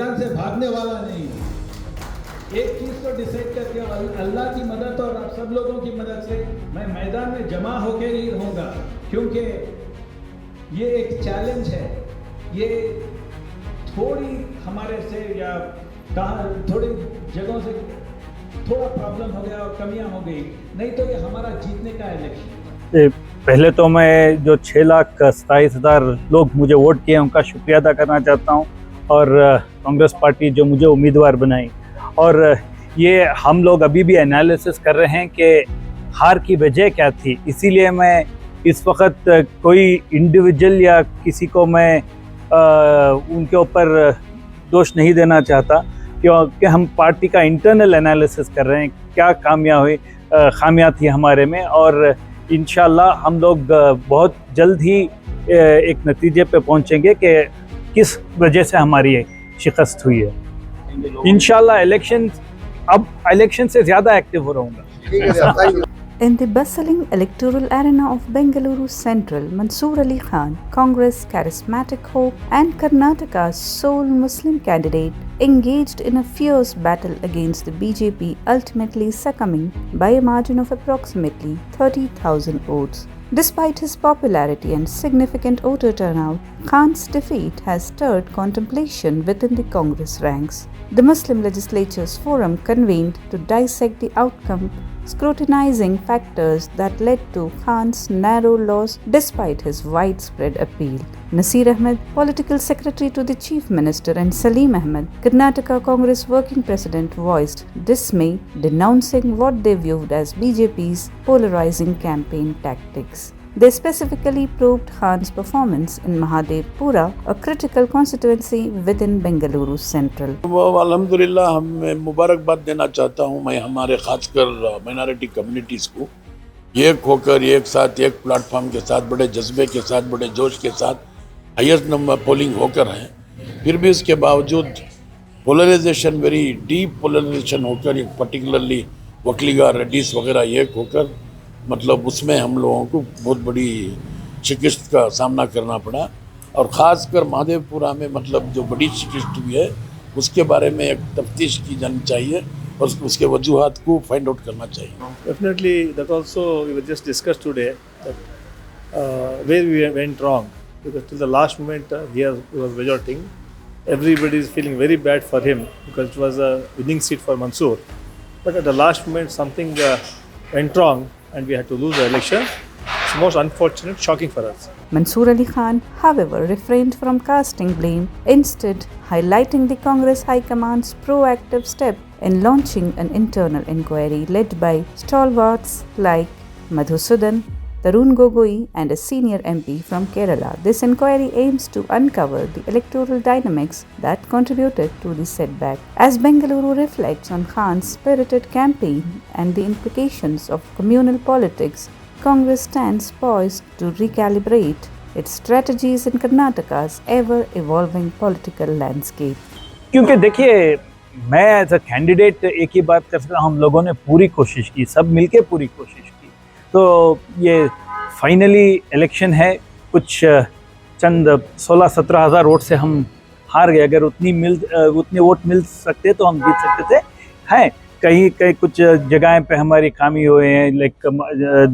मैदान से भागने वाला नहीं हूँ। एक चीज़ को डिसाइड करके अल्लाह की मदद और आप सब लोगों की मदद से मैं मैदान में जमा होकर ही रहूँगा, क्योंकि ये एक चैलेंज है। ये थोड़ी हमारे से या कहाँ थोड़ी जगहों से थोड़ा प्रॉब्लम हो गया और कमियां हो गई, नहीं तो ये हमारा जीतने का इलेक्शन। पहले तो मैं जो 6,27,000 लोग मुझे वोट किए उनका शुक्रिया अदा करना चाहता हूं, और कांग्रेस पार्टी जो मुझे उम्मीदवार बनाई। और ये हम लोग अभी भी एनालिसिस कर रहे हैं कि हार की वजह क्या थी, इसीलिए मैं इस वक्त कोई इंडिविजुअल या किसी को मैं उनके ऊपर दोष नहीं देना चाहता, क्योंकि हम पार्टी का इंटरनल एनालिसिस कर रहे हैं क्या खामियां थी हमारे में, और इंशाल्लाह हम लोग बहुत जल्द ही एक नतीजे पे पहुंचेंगे कि किस वजह से हमारी शिकस्त हुई है। इंशाल्लाह इलेक्शन से ज़्यादा एक्टिव हो रहूँगा। In the bustling electoral arena of Bengaluru Central, Mansoor Ali Khan, Congress charismatic hope and Karnataka's sole Muslim candidate, engaged in a fierce battle against the BJP, ultimately succumbing by a margin of approximately 30,000 votes. Despite his popularity and significant voter turnout, Khan's defeat has stirred contemplation within the Congress ranks. The Muslim Legislature's Forum convened to dissect the outcome, scrutinizing factors that led to Khan's narrow loss despite his widespread appeal. Nasir Ahmed, Political Secretary to the Chief Minister, and Salim Ahmed, Karnataka Congress Working President, voiced dismay, denouncing what they viewed as BJP's polarizing campaign tactics. They specifically probed Khan's performance in Mahadevpura, a critical constituency within Bengaluru Central. अल्हम्दुलिल्लाह मैं मुबारकबाद देना चाहता हूँ मैं हमारे खासकर minority communities को, एक होकर एक साथ एक प्लेटफॉर्म के साथ बड़े जज्बे के साथ बड़े जोश के साथ हाईएस्ट नंबर पोलिंग होकर हैं। फिर भी इसके बावजूद पोलराइजेशन, वेरी डीप पोलराइजेशन होकर, एक पर्टिकुलरली वकलीगा रेड्डीज वगैरह एक होकर, मतलब उसमें हम लोगों को बहुत बड़ी शिकस्त का सामना करना पड़ा। और ख़ासकर महादेवपुरा में मतलब जो बड़ी शिकस्त हुई है उसके बारे में एक तफ्तीश की जानी चाहिए और उसके वजूहात को फाइंड आउट करना चाहिए। Definitely, that also we were just discussed today that where we went wrong, because till the last moment he was majority. Everybody is feeling very bad for him because it was a winning seat for Mansoor, but at the last moment something went wrong and we had to lose the election. It's most unfortunate, shocking for us. Mansoor Ali Khan, however, refrained from casting blame, instead highlighting the Congress High Command's proactive step in launching an internal inquiry led by stalwarts like Madhusudan, Tarun Gogoi and a senior MP from Kerala. This inquiry aims to uncover the electoral dynamics that contributed to the setback. As Bengaluru reflects on Khan's spirited campaign and the implications of communal politics, Congress stands poised to recalibrate its strategies in Karnataka's ever-evolving political landscape. क्योंकि देखिए, मैं as a candidate एक ही बात कर सकता हूँ, हम लोगों ने पूरी कोशिश की, सब मिलके पूरी कोशिश की। तो ये फाइनली इलेक्शन है, कुछ चंद 16-17 हज़ार वोट से हम हार गए। अगर उतने वोट मिल सकते तो हम जीत सकते थे। हैं कहीं कुछ जगहें पे हमारी खामी हुए हैं, लाइक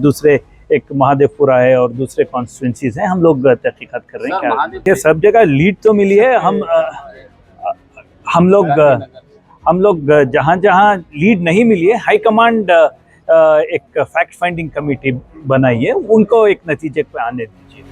दूसरे एक महादेवपुरा है और दूसरे कॉन्स्टिट्यूंसीज हैं, हम लोग तहकीकात कर रहे हैं। क्या सब जगह लीड तो मिली है, हम लोग जहाँ लीड नहीं मिली है, हाई कमांड एक फैक्ट फाइंडिंग कमेटी बनाई है, उनको एक नतीजे पे आने दीजिए।